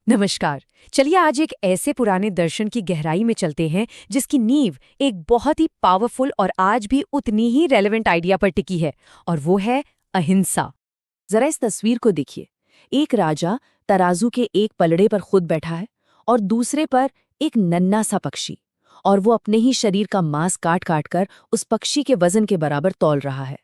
नमस्कार। चलिए आज एक ऐसे पुराने दर्शन की गहराई में चलते हैं जिसकी नींव एक बहुत ही पावरफुल और आज भी उतनी ही रेलेवेंट आइडिया पर टिकी है, और वो है अहिंसा। जरा इस तस्वीर को देखिए। एक राजा तराजू के एक पलड़े पर खुद बैठा है और दूसरे पर एक नन्हा सा पक्षी, और वो अपने ही शरीर का मांस काट काट कर उस पक्षी के वजन के बराबर तौल रहा है।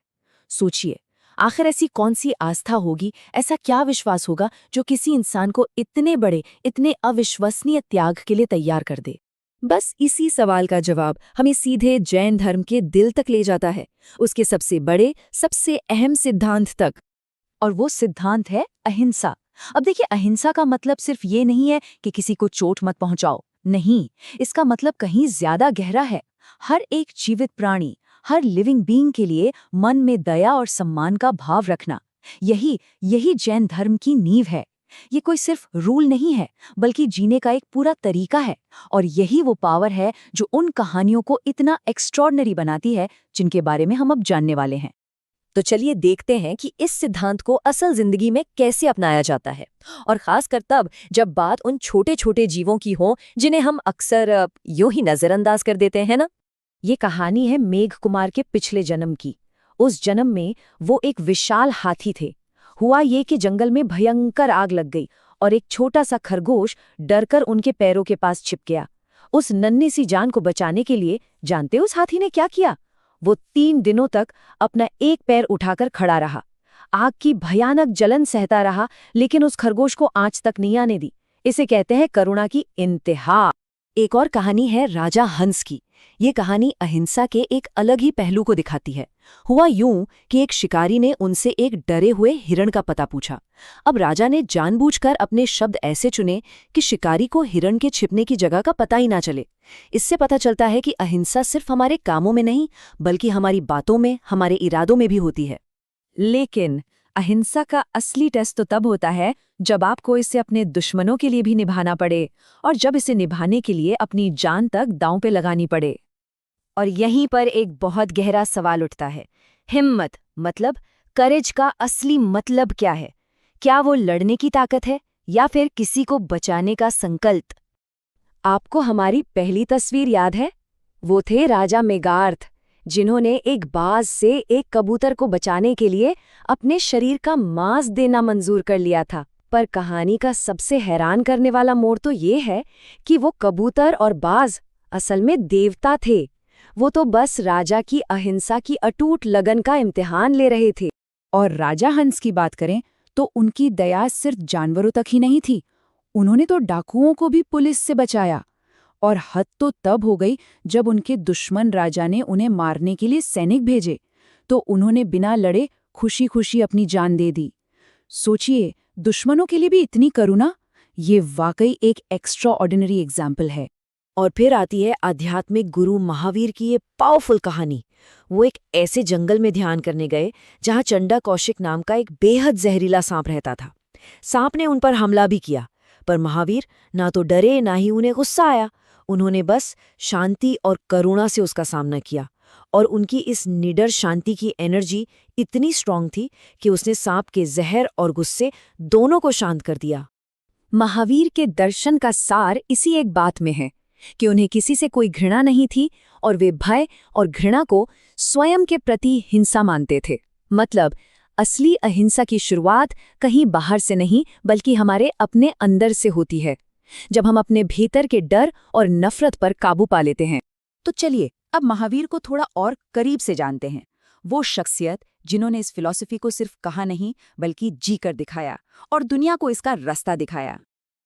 सोचिए, आखिर ऐसी कौन सी आस्था होगी, ऐसा क्या विश्वास होगा जो किसी इंसान को इतने बड़े, इतने अविश्वसनीय त्याग के लिए तैयार कर दे। बस इसी सवाल का जवाब हमें सीधे जैन धर्म के दिल तक ले जाता है, उसके सबसे बड़े, सबसे अहम सिद्धांत तक। और वो सिद्धांत है अहिंसा। अब देखिए, अहिंसा का मतलब सिर्फ ये नहीं है कि किसी को चोट मत पहुंचाओ। नहीं, इसका मतलब कहीं ज्यादा गहरा है। हर एक जीवित प्राणी, हर लिविंग बीइंग के लिए मन में दया और सम्मान का भाव रखना, यही यही जैन धर्म की नींव है। ये कोई सिर्फ रूल नहीं है, बल्कि जीने का एक पूरा तरीका है। और यही वो पावर है जो उन कहानियों को इतना एक्स्ट्रॉर्डनरी बनाती है जिनके बारे में हम अब जानने वाले हैं। तो चलिए देखते हैं कि इस सिद्धांत को असल जिंदगी में कैसे अपनाया जाता है, और खासकर तब जब बात उन छोटे छोटे जीवों की हो जिन्हें हम अक्सर यूं ही नजरअंदाज कर देते हैं ना। ये कहानी है मेघ कुमार के पिछले जन्म की। उस जन्म में वो एक विशाल हाथी थे। हुआ ये कि जंगल में भयंकर आग लग गई और एक छोटा सा खरगोश डरकर उनके पैरों के पास छिप गया। उस नन्ही सी जान को बचाने के लिए जानते उस हाथी ने क्या किया? वो 3 दिनों तक अपना एक पैर उठाकर खड़ा रहा, आग की भयानक जलन सहता रहा, लेकिन उस खरगोश को आंच तक नहीं आने दी। इसे कहते हैं करुणा की इंतहा। एक और कहानी है राजा हंस की। ये कहानी अहिंसा के एक अलग ही पहलू को दिखाती है। हुआ यूं कि एक शिकारी ने उनसे एक डरे हुए हिरण का पता पूछा। अब राजा ने जानबूझकर अपने शब्द ऐसे चुने कि शिकारी को हिरण के छिपने की जगह का पता ही ना चले। इससे पता चलता है कि अहिंसा सिर्फ हमारे कामों में नहीं, बल्कि हमारी बातों में, हमारे इरादों में भी होती है। लेकिन अहिंसा का असली टेस्ट तो तब होता है जब आपको इसे अपने दुश्मनों के लिए भी निभाना पड़े, और जब इसे निभाने के लिए अपनी जान तक दांव पे लगानी पड़े। और यहीं पर एक बहुत गहरा सवाल उठता है। हिम्मत मतलब करेज का असली मतलब क्या है? क्या वो लड़ने की ताकत है या फिर किसी को बचाने का संकल्प? आपको हमारी पहली तस्वीर याद है? वो थे राजा मेगार्थ, जिन्होंने एक बाज से एक कबूतर को बचाने के लिए अपने शरीर का मांस देना मंजूर कर लिया था। पर कहानी का सबसे हैरान करने वाला मोड़ तो ये है कि वो कबूतर और बाज असल में देवता थे। वो तो बस राजा की अहिंसा की अटूट लगन का इम्तिहान ले रहे थे। और राजा हंस की बात करें तो उनकी दया सिर्फ जानवरों तक ही नहीं थी, उन्होंने तो डाकुओं को भी पुलिस से बचाया। और हद तो तब हो गई जब उनके दुश्मन राजा ने उन्हें मारने के लिए सैनिक भेजे, तो उन्होंने बिना लड़े खुशी खुशी अपनी जान दे दी। सोचिए, दुश्मनों के लिए भी इतनी करुणा, ये वाकई एक एक्स्ट्रा ऑर्डिनरी एग्जाम्पल है। और फिर आती है आध्यात्मिक गुरु महावीर की ये पावरफुल कहानी। वो एक ऐसे जंगल में ध्यान करने गए जहां चंडा कौशिक नाम का एक बेहद जहरीला सांप रहता था। सांप ने उन पर हमला भी किया, पर महावीर ना तो डरे ना ही उन्हें गुस्सा आया। उन्होंने बस शांति और करुणा से उसका सामना किया, और उनकी इस निडर शांति की एनर्जी इतनी स्ट्रांग थी कि उसने सांप के जहर और गुस्से दोनों को शांत कर दिया। महावीर के दर्शन का सार इसी एक बात में है कि उन्हें किसी से कोई घृणा नहीं थी, और वे भय और घृणा को स्वयं के प्रति हिंसा मानते थे। मतलब असली अहिंसा की शुरुआत कहीं बाहर से नहीं, बल्कि हमारे अपने अंदर से होती है, जब हम अपने भीतर के डर और नफरत पर काबू पा लेते हैं। तो चलिए अब महावीर को थोड़ा और करीब से जानते हैं। वो शख्सियत जिन्होंने इस फिलॉसफी को सिर्फ कहा नहीं, बल्कि जी कर दिखाया और दुनिया को इसका रास्ता दिखाया।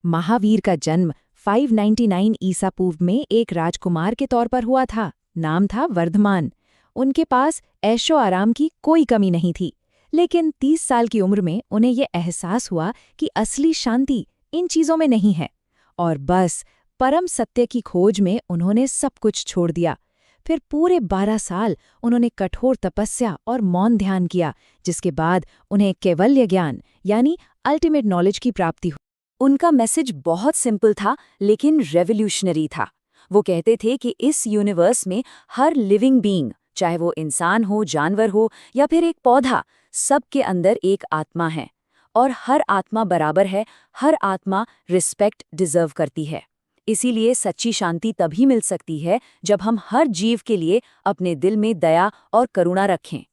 महावीर का जन्म 599 ईसा पूर्व में एक राजकुमार के तौर पर हुआ था। नाम था वर्धमान। उनके पास ऐशो आराम की कोई कमी नहीं थी, लेकिन 30 साल की उम्र में उन्हें यह एहसास हुआ कि असली शांति इन चीजों में नहीं है, और बस परम सत्य की खोज में उन्होंने सब कुछ छोड़ दिया। फिर पूरे 12 साल उन्होंने कठोर तपस्या और मौन ध्यान किया, जिसके बाद उन्हें कैवल्य ज्ञान यानी अल्टीमेट नॉलेज की प्राप्ति हुई। उनका मैसेज बहुत सिंपल था, लेकिन रेवोल्यूशनरी था। वो कहते थे कि इस यूनिवर्स में हर लिविंग बीइंग, चाहे वो इंसान हो, जानवर हो या फिर एक पौधा, सबके अंदर एक आत्मा है, और हर आत्मा बराबर है, हर आत्मा रिस्पेक्ट डिजर्व करती है। इसीलिए सच्ची शांति तभी मिल सकती है जब हम हर जीव के लिए अपने दिल में दया और करुणा रखें।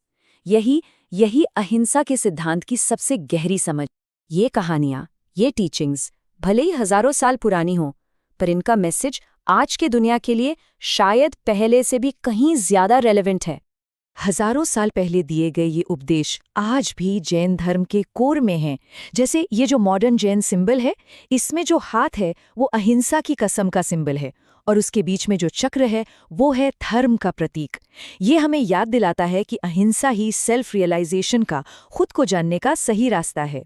यही अहिंसा के सिद्धांत की सबसे गहरी समझ। ये कहानियाँ, ये टीचिंग्स भले ही हजारों साल पुरानी हों, पर इनका मैसेज आज के दुनिया के लिए शायद पहले से भी कहीं ज्यादा रेलेवेंट है। हजारों साल पहले दिए गए ये उपदेश आज भी जैन धर्म के कोर में हैं। जैसे ये जो मॉडर्न जैन सिंबल है, इसमें जो हाथ है वो अहिंसा की कसम का सिंबल है, और उसके बीच में जो चक्र है वो है धर्म का प्रतीक। ये हमें याद दिलाता है कि अहिंसा ही सेल्फ रियलाइजेशन का, खुद को जानने का सही रास्ता है।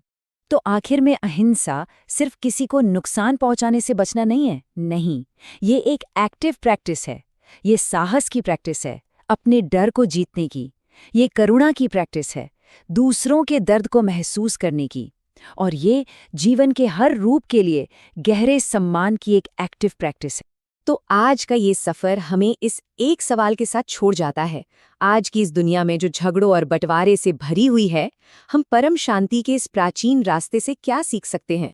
तो आखिर में अहिंसा सिर्फ किसी को नुकसान पहुंचाने से बचना नहीं है। नहीं, ये एक एक्टिव प्रैक्टिस है। ये साहस की प्रैक्टिस है, अपने डर को जीतने की। ये करुणा की प्रैक्टिस है, दूसरों के दर्द को महसूस करने की। और ये जीवन के हर रूप के लिए गहरे सम्मान की एक एक्टिव प्रैक्टिस है। तो आज का ये सफ़र हमें इस एक सवाल के साथ छोड़ जाता है। आज की इस दुनिया में जो झगड़ों और बंटवारे से भरी हुई है, हम परम शांति के इस प्राचीन रास्ते से क्या सीख सकते हैं?